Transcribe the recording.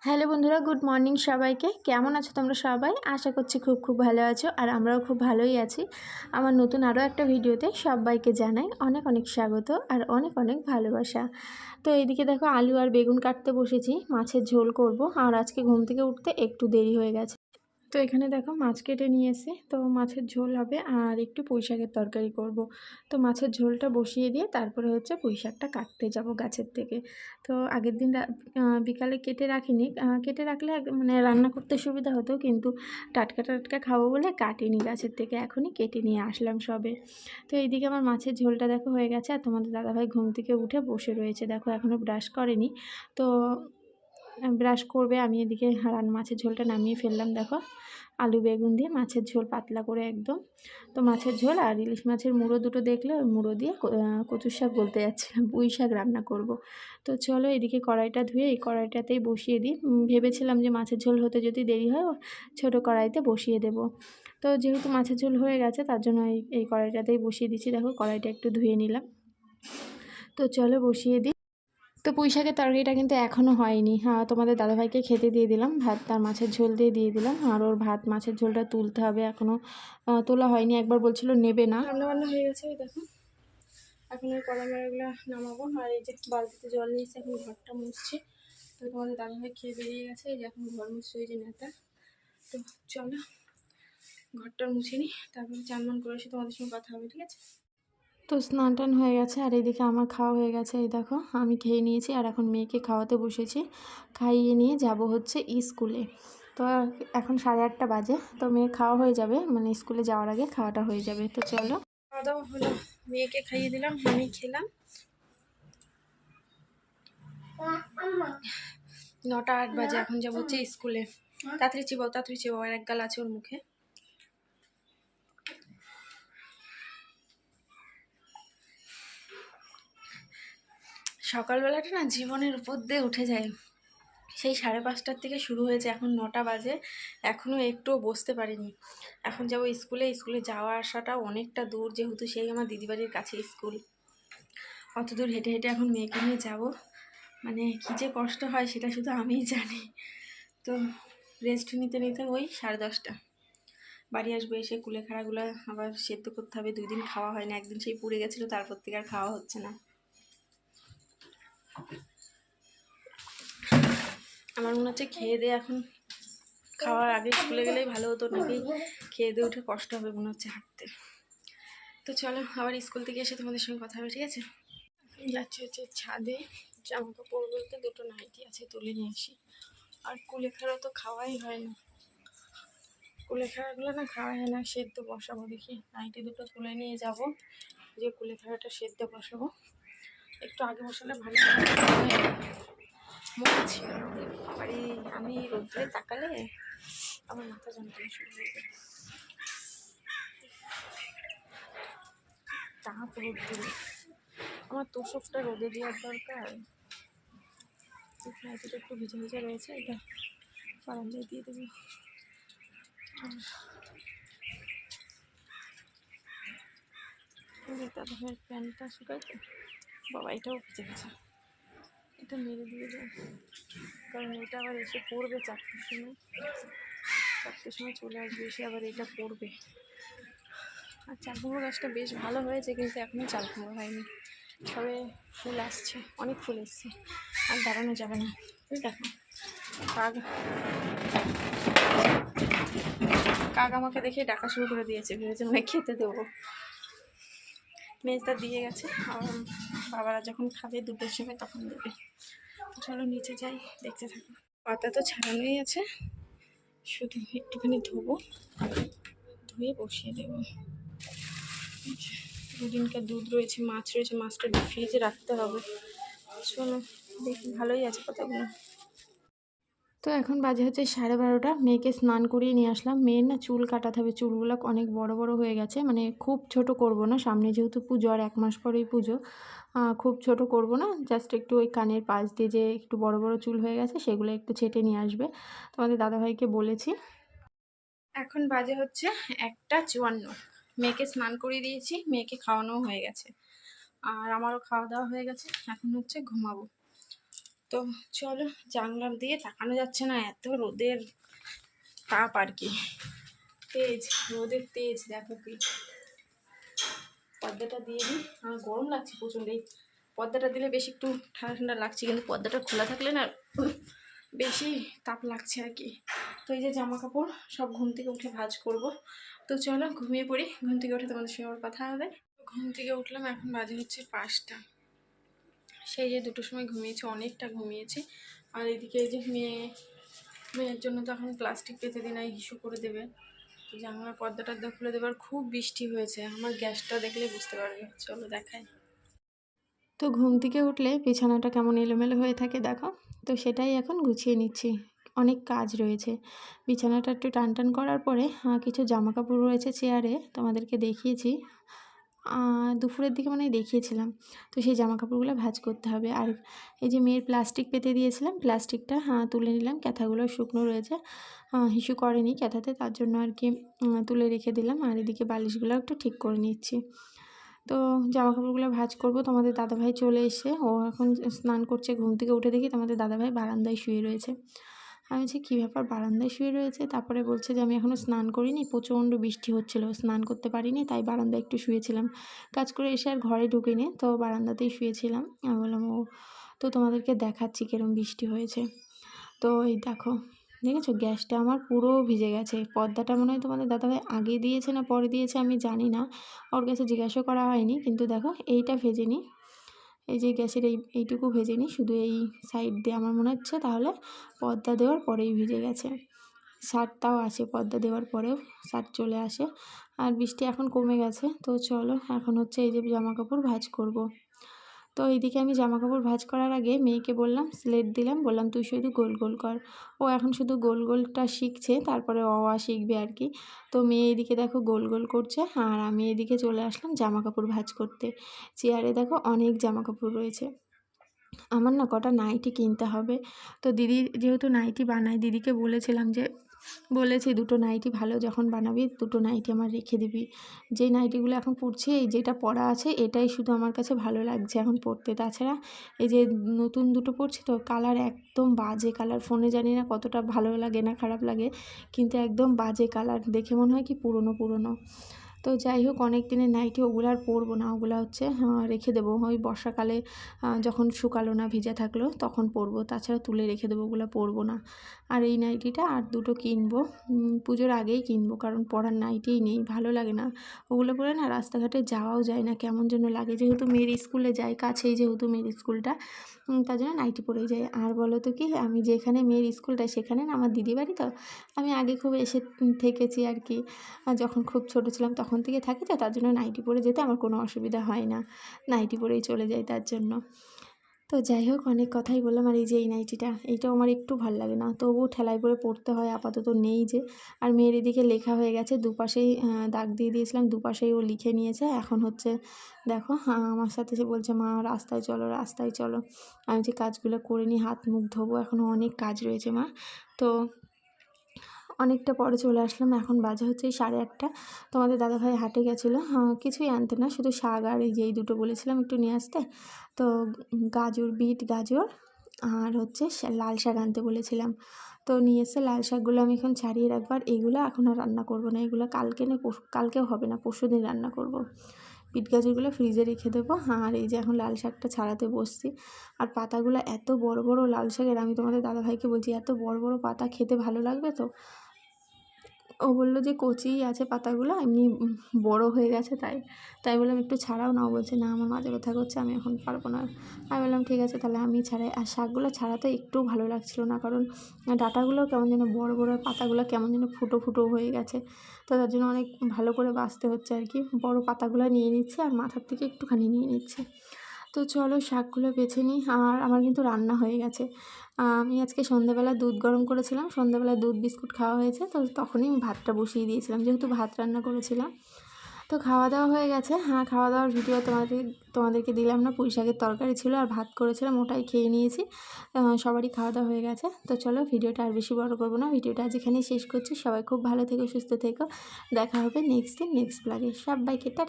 Hello বন্ধুরা, good morning সবাইকে। কেমন আছো তোমরা সবাই? আশা করছি খুব ভালো আছো, আর আমরাও খুব ভালোই আছি। আমার নতুন আরও একটা ভিডিওতে সবাইকে জানাই অনেক অনেক স্বাগত আর অনেক অনেক ভালোবাসা। তো এইদিকে দেখো, আলু আর বেগুন কাটতে বসেছি, মাছের ঝোল করব। আর আজকে ঘুম থেকে উঠতে একটু দেরি হয়ে গেছে। তো এখানে দেখো মাছ কেটে নিয়ে এসে, তো মাছের ঝোল হবে আর একটু পুঁই শাকের তরকারি করব। তো মাছের ঝোলটা বসিয়ে দিয়ে তারপরে হচ্ছে পুঁই শাকটা কাটতে যাব গাছের থেকে। তো আগের দিন বিকালে কেটে রাখিনি, কেটে রাখলে মানে রান্না করতে সুবিধা হতো, কিন্তু টাটকা টাটকা খাবো বলে কাটিনি গাছের থেকে, এখনই কেটে নিয়ে আসলাম সবে। তো এইদিকে আমার মাছের ঝোলটা দেখো হয়ে গেছে, আর তোমাদের দাদাভাই ঘুম থেকে উঠে বসে রয়েছে, দেখো এখনও ব্রাশ করেনি। তো ব্রাশ করবে, আমি এদিকে মাছের ঝোলটা নামিয়ে ফেললাম। দেখো আলু বেগুন দিয়ে মাছের ঝোল পাতলা করে একদম। তো মাছের ঝোল আর ইলিশ মাছের মুড়ো দুটো দেখলে ওই মুড়ো দিয়ে কচুর শাক বলতে যাচ্ছিলাম, পুঁই শাক রান্না করব। তো চলো এদিকে কড়াইটা ধুয়ে এই কড়াইটাতেই বসিয়ে দিই। ভেবেছিলাম যে মাছের ঝোল হতে যদি দেরি হয় ছোটো কড়াইতে বসিয়ে দেব। তো যেহেতু মাছের ঝোল হয়ে গেছে তার জন্য এই কড়াইটাতেই বসিয়ে দিচ্ছি। দেখো কড়াইটা একটু ধুয়ে নিলাম। তো চলো বসিয়ে দিই। তো পুঁই শাকের তরকারিটা কিন্তু এখনও হয়নি। হ্যাঁ, তোমাদের দাদাভাইকে খেতে দিয়ে দিলাম, ভাত তার মাছের ঝোল দিয়ে দিলাম। আর ওর ভাত মাছের ঝোলটা তুলতে হবে, এখনও তোলা হয়নি। একবার বলছিল নেবে না। রান্নাবান্না হয়ে গেছে, ওই দেখো এখন ওই কড়া মারাগুলো নামাবো। আর এই যে বালতিতে জল নিয়েছি, এখন ঘরটা মুছছি। তো তোমাদের দাদাভাই খেয়ে বেরিয়ে গেছে, এই যে এখন ঘর মুছছে ওই যে নেতা। তো চলো ঘরটা মুছে নিই, তারপরে চান করে এসে তোমাদের সঙ্গে কথা হবে, ঠিক আছে? তো স্নান টান হয়ে গেছে, আর এইদিকে আমার খাওয়া হয়ে গেছে। এই দেখো আমি খেয়ে নিয়েছি, আর এখন মেয়েকে খাওয়াতে বসেছি। খাইয়ে নিয়ে যাব হচ্ছে স্কুলে। তো এখন 8:30 বাজে, তো মেয়ে খাওয়া হয়ে যাবে, মানে স্কুলে যাওয়ার আগে খাওয়াটা হয়ে যাবে। তো চলো, খাওয়া দাওয়া হলো, মেয়েকে খাইয়ে দিলাম, আমি খেলাম। 9:08 বাজে, এখন যাবো হচ্ছে স্কুলে। তাড়াতাড়ি চিবাও, আর এক গাল আছে ওর মুখে। সকালবেলাটা না জীবনের উপর দিয়ে উঠে যায়। সেই 5:30টার থেকে শুরু হয়েছে, এখন 9টা বাজে, এখনও একটুও বসতে পারিনি। এখন যাব স্কুলে যাওয়া আসাটা অনেকটা দূর, যেহেতু সেই আমার দিদিবাড়ির কাছে স্কুল। অত দূর হেঁটে হেঁটে এখন মেয়েকে নিয়ে যাব, মানে কী যে কষ্ট হয় সেটা শুধু আমিই জানি। তো রেস্ট নিতে নিতে ওই 10:30 বাড়ি আসবো। এসে কুলেখাড়াগুলো আবার সেদ্ধ করতে হবে, 2 দিন খাওয়া হয় না, একদিন সেই পুড়ে গেছিলো, তারপর থেকে আর খাওয়া হচ্ছে না। আমার মনে হচ্ছে খেয়ে দিয়ে এখন খাওয়ার আগে স্কুলে গেলেই ভালো হতো, নাকি খেয়ে দিয়ে উঠে কষ্ট হবে মনে হচ্ছে হাঁটতে। তো চলো আবার স্কুল থেকে এসে তোমাদের সঙ্গে কথা হবে, ঠিক আছে? যাচ্ছি হচ্ছে ছাদে, জামা কাপড় বলতে 2টো নাইটি আছে, তুলে নিয়ে আসি। আর কুলেখাড়া তো খাওয়াই হয় না, কুলেখাড়াগুলো না খাওয়া হয় না। সেদ্ধ বসাবো, দেখি নাইটি 2টো তুলে নিয়ে যাব, যে কুলেখাড়াটা সেদ্ধ বসাবো। একটু আগে বসালে ভালো মরেছি। আবার আমি রোদ্রে তাকালে আমার মাথা যন্ত্রণা শুরু হয়ে যাবে। তাপ রোদ্দুরে, আমার তোষকটা রোদে দেওয়ার দরকার। নাইটিটা একটু ভিজে ভিজে রয়েছে, এটা বারান্দায় দিয়ে দেবো। আর দাদাভাইয়ের প্যান্টটা শুকাইতে, বাবা এটাও ভিজে গেছে, এটা মেরে দিয়ে যায়, কারণ এটা আবার এসে পড়বে 4টের সময় চলে আসবে, এসে আবার এটা পড়বে। আর চাল কুমড়ো গাছটা বেশ ভালো হয়েছে, কিন্তু এখনও চাল কুমড়ো হয়নি, সবে ফুল আসছে, অনেক ফুল এসছে, আর দাঁড়ানো যাবে না। দেখো কাক আমাকে দেখে ডাকা শুরু করে দিয়েছে, ভেবেছে মানে খেতে দেবো। মেজদা দিয়ে গেছে, আর বাবারা যখন খাবে 2টোর সময় তখন দেবে। চলো নিচে যাই, দেখতে থাকো। পাতা তো ছাড়ানোই আছে, শুধু একটুখানি ধোবো, ধুয়ে বসিয়ে দেবো। 2 দিনকার দুধ রয়েছে, মাছ রয়েছে, মাছটা ফ্রিজে রাখতে হবে। চলো দেখি, ভালোই আছে পাতাগুলো। তো এখন বাজে হচ্ছে 12:30, মেয়েকে স্নান করিয়ে নিয়ে আসলাম। মেয়ের না চুল কাটাতে হবে, চুলগুলো অনেক বড় বড় হয়ে গেছে, মানে খুব ছোট করব না, সামনে যেহেতু পুজো আর 1 মাস পরেই পুজো, খুব ছোট করব না, জাস্ট একটু ওই কানের পাশ দিয়ে যে একটু বড় বড় চুল হয়ে গেছে সেগুলো একটু ছেটে নিয়ে আসবে, তোমাদের দাদাভাইকে বলেছি। এখন বাজে হচ্ছে 1:54, মেয়েকে স্নান করিয়ে দিয়েছি, মেয়েকে খাওয়ানোও হয়ে গেছে, আর আমারও খাওয়া দাওয়া হয়ে গেছে। এখন হচ্ছে ঘুমাবো। তো চলো, জানলা দিয়ে তাকানো যাচ্ছে না, এত রোদের তাপ আর কি, তেজ, রোদের তেজ দেখো কি। পর্দাটা দিয়ে দিই, আমার গরম লাগছে প্রচণ্ড। এই পর্দাটা দিলে বেশি একটু ঠান্ডা ঠান্ডা লাগছে, কিন্তু পর্দাটা খোলা থাকলে না বেশি তাপ লাগছে আর কি। তো এই যে জামা কাপড় সব ঘুম থেকে উঠে ভাঁজ করব। তো চলো ঘুমিয়ে পড়ি, ঘুম থেকে উঠে তোমাদের সঙ্গে আবার কথা হবে। ঘুম থেকে উঠলাম, এখন বাজে হচ্ছে 5টা। সেই যে 2টোর সময় ঘুমিয়েছি, অনেকটা ঘুমিয়েছি। আর এদিকে এই যে মেয়ের জন্য তো এখন প্লাস্টিক পেতে দিন, হিসু করে দেবে। তো জানলার পর্দাটা খুলে দেবার, খুব বৃষ্টি হয়েছে, আমার গ্যাসটা দেখলে বুঝতে পারবে। চলো দেখাই। তো ঘুম থেকে উঠলে বিছানাটা কেমন এলোমেলো হয়ে থাকে দেখো, তো সেটাই এখন গুছিয়ে নিচ্ছি। অনেক কাজ রয়েছে, বিছানাটা একটু টান করার পরে কিছু জামা কাপড় রয়েছে চেয়ারে, তোমাদেরকে দেখিয়েছি দুপুরের দিকে মানে দেখিয়েছিলাম। তো সেই জামা কাপড়গুলো ভাঁজ করতে হবে। আর এই যে মেয়ের প্লাস্টিক পেতে দিয়েছিলাম, প্লাস্টিকটা তুলে নিলাম, ক্যাথাগুলো শুকনো রয়েছে, হিসু করেনি ক্যাথাতে, তার জন্য আর কি তুলে রেখে দিলাম। আর এদিকে বালিশগুলো একটু ঠিক করে নিচ্ছি। তো জামা কাপড়গুলো ভাঁজ করব। তোমাদের দাদাভাই চলে এসে, ও এখন স্নান করছে। ঘুম থেকে উঠে দেখি তোমাদের দাদাভাই বারান্দায় শুয়ে রয়েছে। আমি বলছি কী ব্যাপার, বারান্দায় শুয়ে রয়েছে? তারপরে বলছে যে আমি এখনও স্নান করিনি, প্রচণ্ড বৃষ্টি হচ্ছিলো, স্নান করতে পারিনি, তাই বারান্দায় একটু শুয়েছিলাম। কাজ করে এসে আর ঘরে ঢুকিনি, তো বারান্দাতেই শুয়েছিলাম। আমি বললাম ও, তো তোমাদেরকে দেখাচ্ছি কীরকম বৃষ্টি হয়েছে। তো এই দেখো, দেখেছো গ্যাসটা আমার পুরো ভিজে গেছে। পর্দাটা মনে হয় তোমাদের দাদাভাই আগে দিয়েছে না পরে দিয়েছে আমি জানি না, ওর কাছে জিজ্ঞাসা করা হয়নি। কিন্তু দেখো এইটা ভেজেনি, এই যে গ্যাসের এইটুকু ভেজেনি, শুধু এই সাইড দিয়ে আমার মনে হচ্ছে তাহলে পর্দা দেওয়ার পরেই ভিজে গেছে। শার্টটাও আসে, পর্দা দেওয়ার পরেও শার্ট চলে আসে। আর বৃষ্টি এখন কমে গেছে। তো চলো এখন হচ্ছে এই যে জামা কাপড় ভাঁজ করব। তো এইদিকে আমি জামা কাপড় ভাঁজ করার আগে মেয়েকে বললাম, স্লেট দিলাম, বললাম তুই শুধু গোল গোল কর। ও এখন শুধু গোল গোলটা শিখছে, তারপরে অ আ শিখবে আর কি। তো মেয়ে এদিকে দেখো গোল গোল করছে, আর আমি এদিকে চলে আসলাম জামা কাপড় ভাঁজ করতে। চেয়ারে দেখো অনেক জামা কাপড় রয়েছে, আমার না কটা নাইটি কিনতে হবে। তো দিদি যেহেতু নাইটি বানায়, দিদিকে বলেছিলাম যে, বলেছি 2টো নাইটি ভালো যখন বানাবি 2টো নাইটি আমার রেখে দিবি। যে নাইটিগুলো এখন পরছি, এই যেটা পরা আছে এটাই শুধু আমার কাছে ভালো লাগছে এখন পরতে। তাছাড়া এই যে নতুন 2টো পরছি, তো কালার একদম বাজে কালার। ফোনে জানি না কতটা ভালো লাগে না খারাপ লাগে, কিন্তু একদম বাজে কালার, দেখে মনে হয় কি পুরনো পুরনো। তো যাই হোক, অনেক দিনের নাইটি, ওগুলো আর পরবো না, ওগুলো হচ্ছে রেখে দেবো। ওই বর্ষাকালে যখন শুকালো না, ভিজা থাকলো তখন পরবো, তাছাড়া তুলে রেখে দেবো, ওগুলো পরবো না। আর এই নাইটিটা আর 2টো কিনবো, পুজোর আগেই কিনবো, কারণ পরার নাইটিই নেই, ভালো লাগে না ওগুলো পরে না, রাস্তাঘাটে যাওয়াও যায় না, কেমন যেন লাগে। যেহেতু মেয়ের স্কুলে যাই, কাছেই যেহেতু মেয়ের স্কুলটা, তার জন্য নাইটি পরেই যাই। আর বলো তো কি, আমি যেখানে মেয়ের স্কুলটা সেখানে না আমার দিদি বাড়ি, তো আমি আগে খুব এসে থেকেছি আর কি, যখন খুব ছোটো ছিলাম তখন থেকে থাকি, তো তার জন্য নাইটি পরে যেতে আমার কোনো অসুবিধা হয় না, নাইটি পরেই চলে যাই তার জন্য। তো যাই হোক, অনেক কথাই বললাম। আর এই যে এই নাইটিটা, এইটাও আমার একটু ভালো লাগে না, তবুও ঠেলাই করে পড়তে হয়, আপাতত নেই যে। আর মেয়ের এদিকে লেখা হয়ে গেছে, দুপাশেই দাগ দিয়ে দিয়েছিলাম, দুপাশেই ও লিখে নিয়েছে। এখন হচ্ছে দেখো আমার সাথে সে বলছে মা রাস্তায় চলো রাস্তায় চলো। আমি যে কাজগুলো করে নিই, হাত মুখ ধোবো, এখনও অনেক কাজ রয়েছে মা। তো অনেকটা পরে চলে আসলাম, এখন বাজে হচ্ছে 8:30। তোমাদের দাদাভাই হাটে গেছিলো, কিছুই আনতে না, শুধু শাক আর এই যে এই 2টো বলেছিলাম একটু নিয়ে আসতে। তো গাজর, বিট গাজর আর হচ্ছে লাল শাক আনতে বলেছিলাম, তো নিয়ে এসে লাল শাকগুলো আমি এখন ছাড়িয়ে রাখবো। আর এগুলো এখন আর রান্না করবো না, এগুলো কালকে না কালকেও হবে না, পরশুদিন রান্না করব। বিট গাজরগুলো ফ্রিজে রেখে দেবো। আর এই যে এখন লাল শাকটা ছাড়াতে বসছি। আর পাতাগুলো এত বড় বড় লাল শাকের, আমি তোমাদের দাদাভাইকে বলছি এত বড় বড় পাতা খেতে ভালো লাগবে তো? ও বললো যে কচিই আছে পাতাগুলো, এমনি বড় হয়ে গেছে, তাই বললাম একটু ছাড়াও না। ও বলছে না আমার মাঝে ব্যথা করছে, আমি এখন পারবো না। আমি বললাম ঠিক আছে তাহলে আমি ছাড়াই। আর শাকগুলো ছাড়াতে একটু ভালো লাগছিলো না, কারণ ডাঁটাগুলো কেমন যেন বড় বড়, পাতাগুলো কেমন যেন ফুটো ফুটো হয়ে গেছে, তো তার জন্য অনেক ভালো করে বাছতে হচ্ছে আর কি। বড় পাতাগুলো নিয়ে নিচ্ছে আর মাথার থেকে একটুখানি নিয়ে নিচ্ছে। তো চলো শাকগুলো বেছে নিই। আর আমার কিন্তু রান্না হয়ে গেছে। আমি আজকে সন্ধ্যেবেলা দুধ গরম করেছিলাম, সন্ধ্যেবেলা দুধ বিস্কুট খাওয়া হয়েছে, তো তখনই আমি ভাতটা বসিয়ে দিয়েছিলাম, যেহেতু ভাত রান্না করেছিলাম। তো খাওয়া দাওয়া হয়ে গেছে। খাওয়া দাওয়ার ভিডিও তোমাদেরকে দিলাম না। পুঁই শাকের তরকারি ছিল আর ভাত করেছিলাম, ওটাই খেয়ে নিয়েছি। সবারই খাওয়া দাওয়া হয়ে গেছে। তো চলো ভিডিওটা আর বেশি বড় করবো না, ভিডিওটা আজ এখানেই শেষ করছি। সবাই খুব ভালো থেকো, সুস্থ থেকো, দেখা হবে নেক্সট দিন নেক্সট ব্লগে। সবাইকে টাটা।